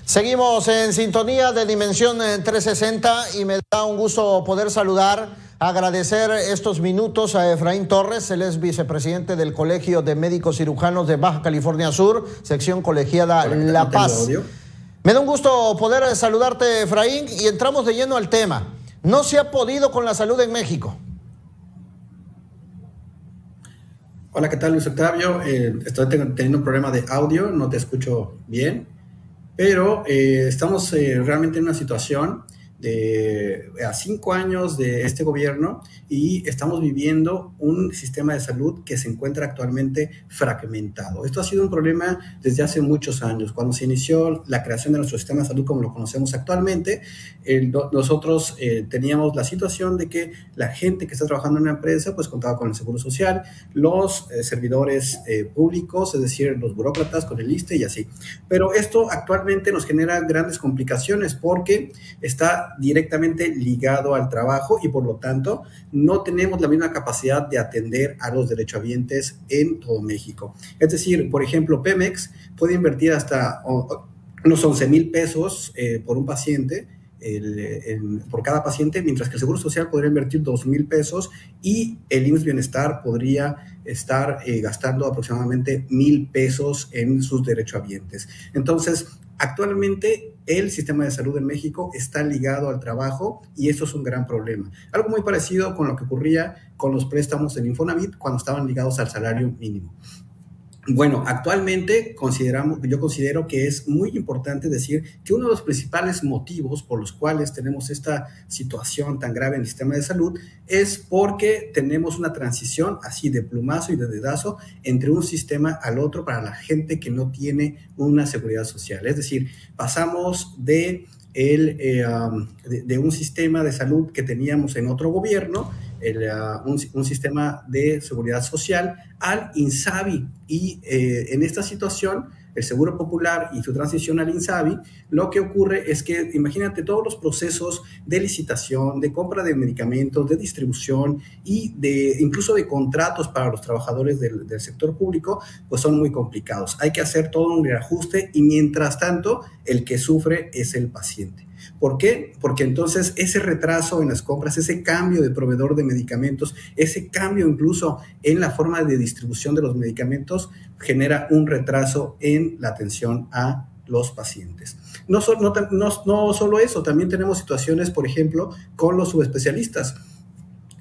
Seguimos en sintonía de Dimensión 360 y me da un gusto poder saludar, agradecer estos minutos a Efraín Torres. Él es vicepresidente del Colegio de Médicos Cirujanos de Baja California Sur, sección colegiada La Paz. Me da un gusto poder saludarte, Efraín, y entramos de lleno al tema. No se ha podido con la salud en México. Hola, ¿qué tal, Luis Octavio? Estoy teniendo un problema de audio, no te escucho bien, pero estamos realmente en una situación a 5 años de este gobierno y estamos viviendo un sistema de salud que se encuentra actualmente fragmentado. Esto ha sido un problema desde hace muchos años. Cuando se inició la creación de nuestro sistema de salud como lo conocemos actualmente, nosotros teníamos la situación de que la gente que está trabajando en una empresa pues contaba con el Seguro Social, los servidores públicos, es decir, los burócratas con el ISSSTE y así. Pero esto actualmente nos genera grandes complicaciones porque está directamente ligado al trabajo y por lo tanto no tenemos la misma capacidad de atender a los derechohabientes en todo México. Es decir, por ejemplo, Pemex puede invertir hasta unos 11,000 pesos por un paciente, por cada paciente, mientras que el Seguro Social podría invertir 2,000 pesos y el IMSS Bienestar podría estar gastando aproximadamente 1,000 pesos en sus derechohabientes. Entonces, actualmente el sistema de salud en México está ligado al trabajo y eso es un gran problema. Algo muy parecido con lo que ocurría con los préstamos del Infonavit cuando estaban ligados al salario mínimo. Bueno, actualmente yo considero que es muy importante decir que uno de los principales motivos por los cuales tenemos esta situación tan grave en el sistema de salud es porque tenemos una transición así de plumazo y de dedazo entre un sistema al otro para la gente que no tiene una seguridad social. Es decir, pasamos de un sistema de salud que teníamos en otro gobierno, un sistema de seguridad social, al INSABI. Y en esta situación, el Seguro Popular y su transición al INSABI, lo que ocurre es que, imagínate, todos los procesos de licitación, de compra de medicamentos, de distribución y incluso de contratos para los trabajadores del sector público, pues son muy complicados. Hay que hacer todo un reajuste y mientras tanto, el que sufre es el paciente. ¿Por qué? Porque entonces ese retraso en las compras, ese cambio de proveedor de medicamentos, ese cambio incluso en la forma de distribución de los medicamentos genera un retraso en la atención a los pacientes. No solo eso, también tenemos situaciones, por ejemplo, con los subespecialistas.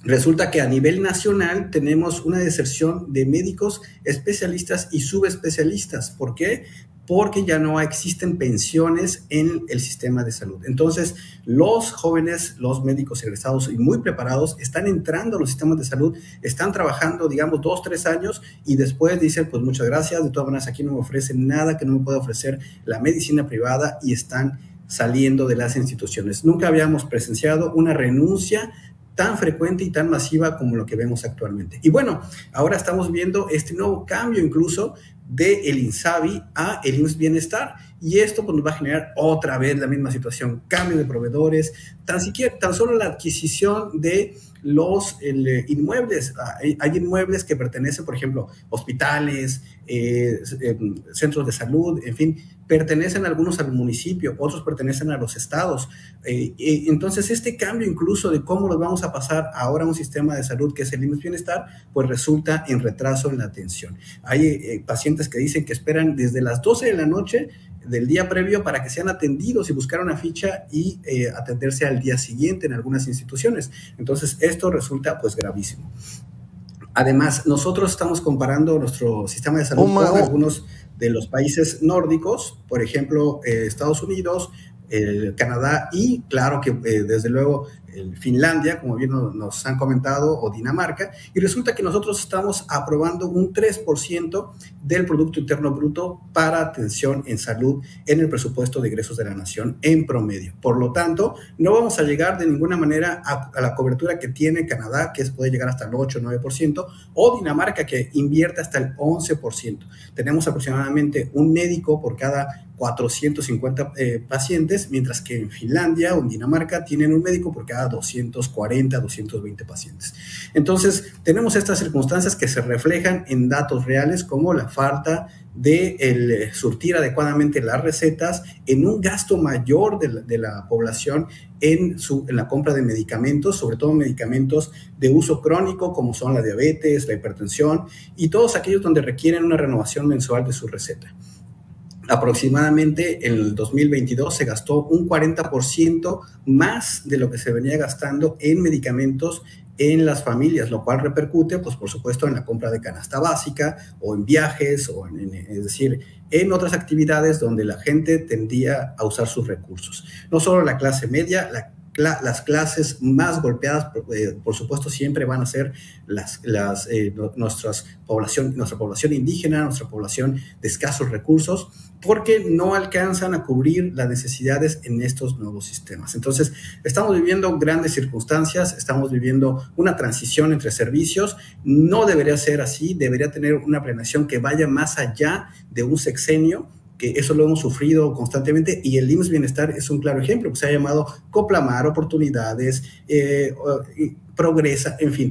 Resulta que a nivel nacional tenemos una deserción de médicos especialistas y subespecialistas. ¿Por qué? Porque ya no existen pensiones en el sistema de salud. Entonces, los jóvenes, los médicos egresados y muy preparados están entrando a los sistemas de salud, están trabajando, digamos, 2, 3 años y después dicen, pues muchas gracias, de todas maneras aquí no me ofrecen nada que no me pueda ofrecer la medicina privada y están saliendo de las instituciones. Nunca habíamos presenciado una renuncia tan frecuente y tan masiva como lo que vemos actualmente. Y bueno, ahora estamos viendo este nuevo cambio incluso del INSABI a el IMSS Bienestar y esto pues, nos va a generar otra vez la misma situación, cambio de proveedores, tan solo la adquisición de los inmuebles. Hay inmuebles que pertenecen, por ejemplo, hospitales, centros de salud, en fin, pertenecen algunos al municipio, otros pertenecen a los estados. Entonces, este cambio incluso de cómo nos vamos a pasar ahora a un sistema de salud que es el IMSS Bienestar, pues resulta en retraso en la atención. Hay pacientes que dicen que esperan desde las 12 de la noche del día previo para que sean atendidos y buscar una ficha y atenderse al día siguiente en algunas instituciones. Entonces, esto resulta pues gravísimo. Además, nosotros estamos comparando nuestro sistema de salud con algunos de los países nórdicos, por ejemplo, Estados Unidos, Canadá y claro que desde luego Finlandia, como bien nos han comentado, o Dinamarca, y resulta que nosotros estamos aprobando un 3% del Producto Interno Bruto para atención en salud en el presupuesto de egresos de la nación en promedio. Por lo tanto, no vamos a llegar de ninguna manera a la cobertura que tiene Canadá, que puede llegar hasta el 8 o 9%, o Dinamarca, que invierte hasta el 11%. Tenemos aproximadamente un médico por cada 450 pacientes, mientras que en Finlandia o en Dinamarca tienen un médico por cada 240, 220 pacientes. Entonces, tenemos estas circunstancias que se reflejan en datos reales como la falta de el surtir adecuadamente las recetas, en un gasto mayor de la población en la compra de medicamentos, sobre todo medicamentos de uso crónico como son la diabetes, la hipertensión y todos aquellos donde requieren una renovación mensual de su receta. Aproximadamente en el 2022 se gastó un 40% más de lo que se venía gastando en medicamentos en las familias, lo cual repercute, pues por supuesto, en la compra de canasta básica o en viajes, es decir, en otras actividades donde la gente tendía a usar sus recursos. No solo la clase media, las clases más golpeadas, por supuesto, siempre van a ser nuestra población indígena, nuestra población de escasos recursos, porque no alcanzan a cubrir las necesidades en estos nuevos sistemas. Entonces, estamos viviendo grandes circunstancias, estamos viviendo una transición entre servicios. No debería ser así, debería tener una planeación que vaya más allá de un sexenio, que eso lo hemos sufrido constantemente, y el IMSS Bienestar es un claro ejemplo, que se ha llamado Coplamar, Oportunidades, Progresa, en fin,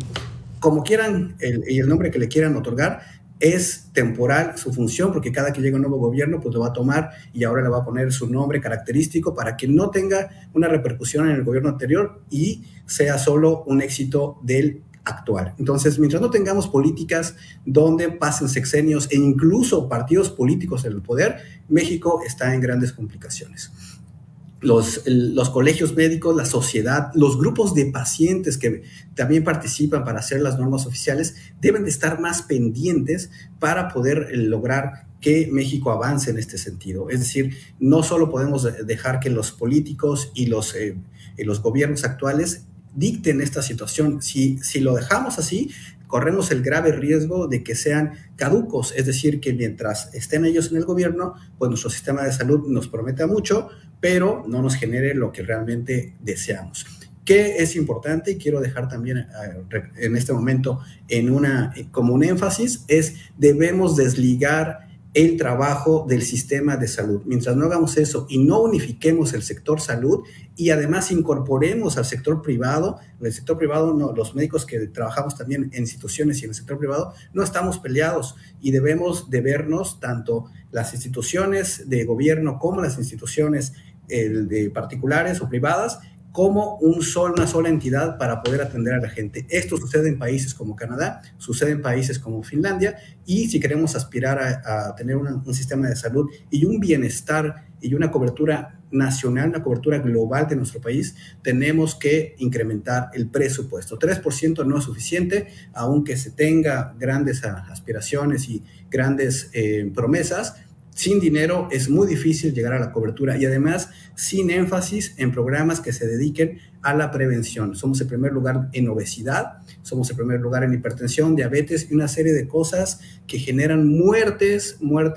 como quieran, y el nombre que le quieran otorgar. Es temporal su función, porque cada que llega un nuevo gobierno, pues lo va a tomar y ahora le va a poner su nombre característico para que no tenga una repercusión en el gobierno anterior y sea solo un éxito del actual. Entonces, mientras no tengamos políticas donde pasen sexenios e incluso partidos políticos en el poder, México está en grandes complicaciones. Los colegios médicos, la sociedad, los grupos de pacientes que también participan para hacer las normas oficiales deben de estar más pendientes para poder lograr que México avance en este sentido. Es decir, no solo podemos dejar que los políticos y los gobiernos actuales dicten esta situación. Si lo dejamos así, corremos el grave riesgo de que sean caducos, es decir, que mientras estén ellos en el gobierno, pues nuestro sistema de salud nos prometa mucho, pero no nos genere lo que realmente deseamos. ¿Qué es importante? Y quiero dejar también en este momento como un énfasis, es debemos desligar el trabajo del sistema de salud. Mientras no hagamos eso y no unifiquemos el sector salud y además incorporemos al sector privado, no, los médicos que trabajamos también en instituciones y en el sector privado, no estamos peleados y debemos de vernos tanto las instituciones de gobierno como las instituciones de particulares o privadas como una sola entidad para poder atender a la gente. Esto sucede en países como Canadá, sucede en países como Finlandia, y si queremos aspirar a tener un sistema de salud y un bienestar y una cobertura nacional, una cobertura global de nuestro país, tenemos que incrementar el presupuesto. 3% no es suficiente, aunque se tenga grandes aspiraciones y grandes promesas. Sin dinero es muy difícil llegar a la cobertura y además sin énfasis en programas que se dediquen a la prevención. Somos el primer lugar en obesidad, somos el primer lugar en hipertensión, diabetes y una serie de cosas que generan muertes, una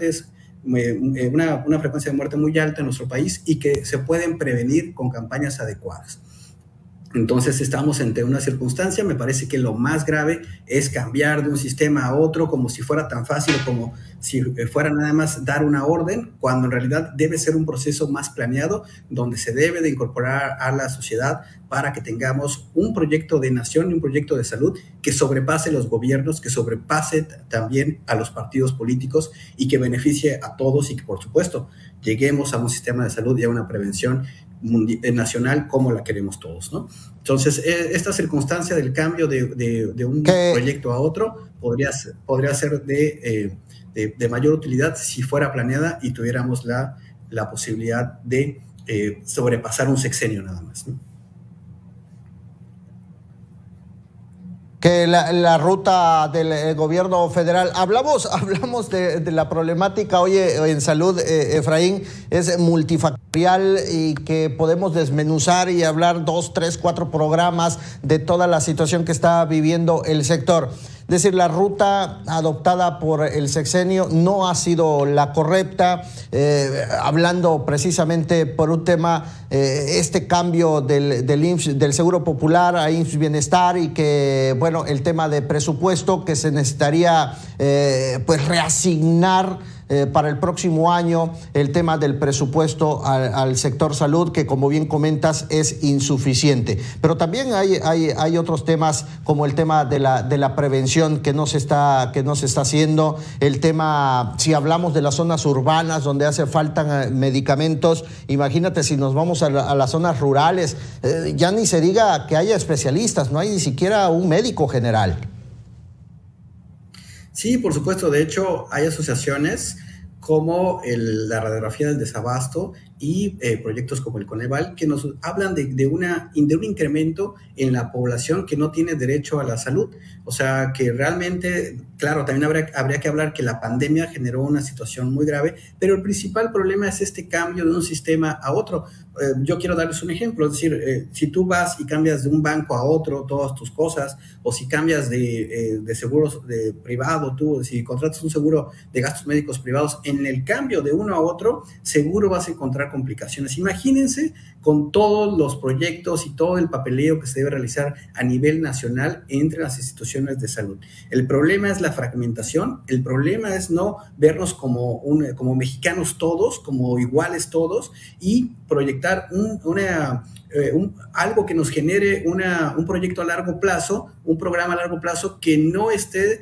frecuencia de muerte muy alta en nuestro país y que se pueden prevenir con campañas adecuadas. Entonces estamos ante una circunstancia, me parece que lo más grave es cambiar de un sistema a otro como si fuera tan fácil como si fuera nada más dar una orden, cuando en realidad debe ser un proceso más planeado donde se debe de incorporar a la sociedad para que tengamos un proyecto de nación y un proyecto de salud que sobrepase los gobiernos, que sobrepase también a los partidos políticos y que beneficie a todos y que, por supuesto, lleguemos a un sistema de salud y a una prevención nacional como la queremos todos, ¿no? Entonces, esta circunstancia del cambio de un proyecto a otro podría ser de mayor utilidad si fuera planeada y tuviéramos la posibilidad de sobrepasar un sexenio nada más, ¿no? Que la ruta del gobierno federal, hablamos de la problemática hoy en salud, Efraín, es multifactorial y que podemos desmenuzar y hablar 2, 3, 4 programas de toda la situación que está viviendo el sector. Es decir, la ruta adoptada por el sexenio no ha sido la correcta, hablando precisamente por un tema, este cambio del IMSS, del Seguro Popular a IMSS Bienestar, y que, bueno, el tema de presupuesto que se necesitaría pues reasignar para el próximo año el tema del presupuesto al sector salud, que como bien comentas es insuficiente. Pero también hay otros temas, como el tema de la prevención que no se está haciendo, el tema, si hablamos de las zonas urbanas donde hace falta medicamentos, imagínate si nos vamos a las zonas rurales, ya ni se diga que haya especialistas, no hay ni siquiera un médico general. Sí, por supuesto. De hecho, hay asociaciones como la radiografía del desabasto y proyectos como el Coneval que nos hablan de un incremento en la población que no tiene derecho a la salud. O sea, que realmente, claro, también habría que hablar que la pandemia generó una situación muy grave, pero el principal problema es este cambio de un sistema a otro. Yo quiero darles un ejemplo, es decir, si tú vas y cambias de un banco a otro todas tus cosas, o si cambias de seguros privado, si contratas un seguro de gastos médicos privados, en el cambio de uno a otro, seguro vas a encontrar complicaciones. Imagínense con todos los proyectos y todo el papeleo que se debe realizar a nivel nacional entre las instituciones de salud. El problema es la fragmentación, el problema es no vernos como mexicanos todos, como iguales todos, y proyectar algo que nos genere un proyecto a largo plazo, un programa a largo plazo que no esté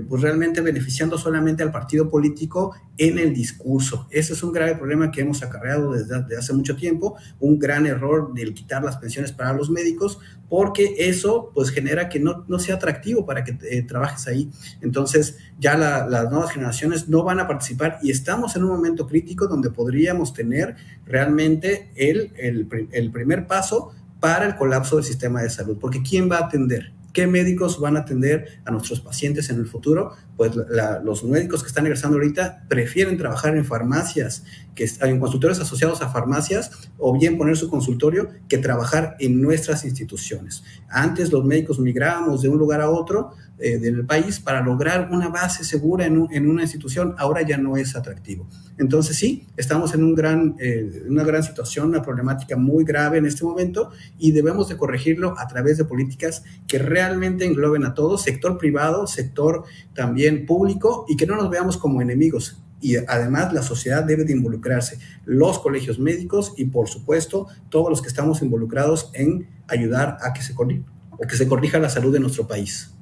pues realmente beneficiando solamente al partido político en el discurso. Ese es un grave problema que hemos acarreado desde hace mucho tiempo, un gran error del quitar las pensiones para los médicos, porque eso pues genera que no sea atractivo para que trabajes ahí. Entonces ya las nuevas generaciones no van a participar y estamos en un momento crítico donde podríamos tener realmente el primer paso para el colapso del sistema de salud, porque ¿quién va a atender? ¿Qué médicos van a atender a nuestros pacientes en el futuro? Pues los médicos que están egresando ahorita prefieren trabajar en farmacias, en consultorios asociados a farmacias, o bien poner su consultorio, que trabajar en nuestras instituciones. Antes los médicos migrábamos de un lugar a otro del país para lograr una base segura en una institución. Ahora ya no es atractivo. Entonces sí, estamos en una gran situación, una problemática muy grave en este momento, y debemos de corregirlo a través de políticas que realmente engloben a todos, sector privado, sector también público, y que no nos veamos como enemigos. Y además la sociedad debe de involucrarse, los colegios médicos y por supuesto todos los que estamos involucrados en ayudar a que se corrija la salud de nuestro país.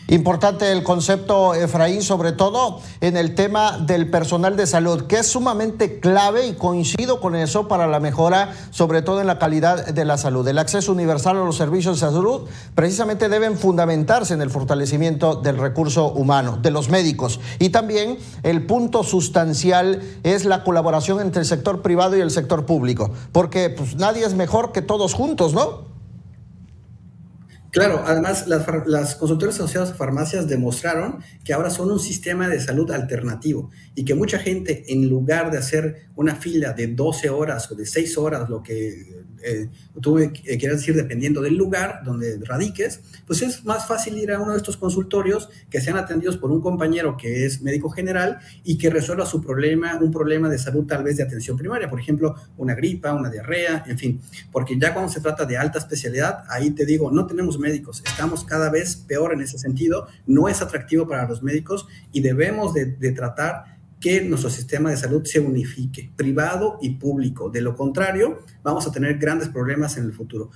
Importante el concepto, Efraín, sobre todo en el tema del personal de salud, que es sumamente clave, y coincido con eso, para la mejora, sobre todo en la calidad de la salud. El acceso universal a los servicios de salud precisamente deben fundamentarse en el fortalecimiento del recurso humano, de los médicos. Y también el punto sustancial es la colaboración entre el sector privado y el sector público, porque pues nadie es mejor que todos juntos, ¿no? Claro, además las consultorios asociados a farmacias demostraron que ahora son un sistema de salud alternativo, y que mucha gente, en lugar de hacer una fila de 12 horas o de 6 horas, lo que tú quieras decir, dependiendo del lugar donde radiques, pues es más fácil ir a uno de estos consultorios que sean atendidos por un compañero que es médico general y que resuelva un problema de salud, tal vez de atención primaria, por ejemplo, una gripa, una diarrea, en fin, porque ya cuando se trata de alta especialidad, ahí te digo, no tenemos médicos, estamos cada vez peor en ese sentido, no es atractivo para los médicos, y debemos de tratar que nuestro sistema de salud se unifique, privado y público. De lo contrario, vamos a tener grandes problemas en el futuro.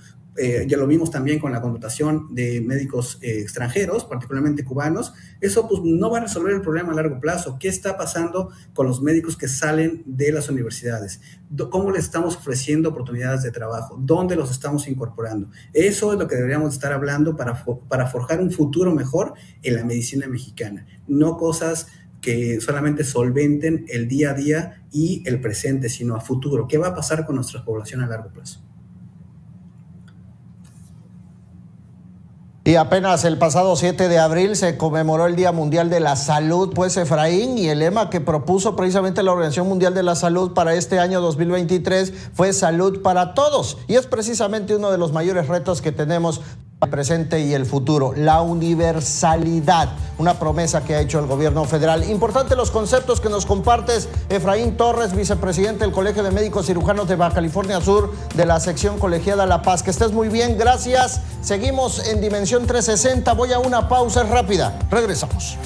Ya lo vimos también con la contratación de médicos extranjeros, particularmente cubanos. Eso pues no va a resolver el problema a largo plazo. ¿Qué está pasando con los médicos que salen de las universidades? ¿Cómo les estamos ofreciendo oportunidades de trabajo? ¿Dónde los estamos incorporando? Eso es lo que deberíamos estar hablando para forjar un futuro mejor en la medicina mexicana. No cosas que solamente solventen el día a día y el presente, sino a futuro. ¿Qué va a pasar con nuestra población a largo plazo? Y apenas el pasado 7 de abril se conmemoró el Día Mundial de la Salud, pues, Efraín, y el lema que propuso precisamente la Organización Mundial de la Salud para este año 2023 fue salud para todos. Y es precisamente uno de los mayores retos que tenemos el presente y el futuro, la universalidad, una promesa que ha hecho el gobierno federal. Importante los conceptos que nos compartes, Efraín Torres, vicepresidente del Colegio de Médicos Cirujanos de Baja California Sur, de la sección colegiada La Paz. Que estés muy bien, gracias. Seguimos en Dimensión 360, voy a una pausa rápida, regresamos.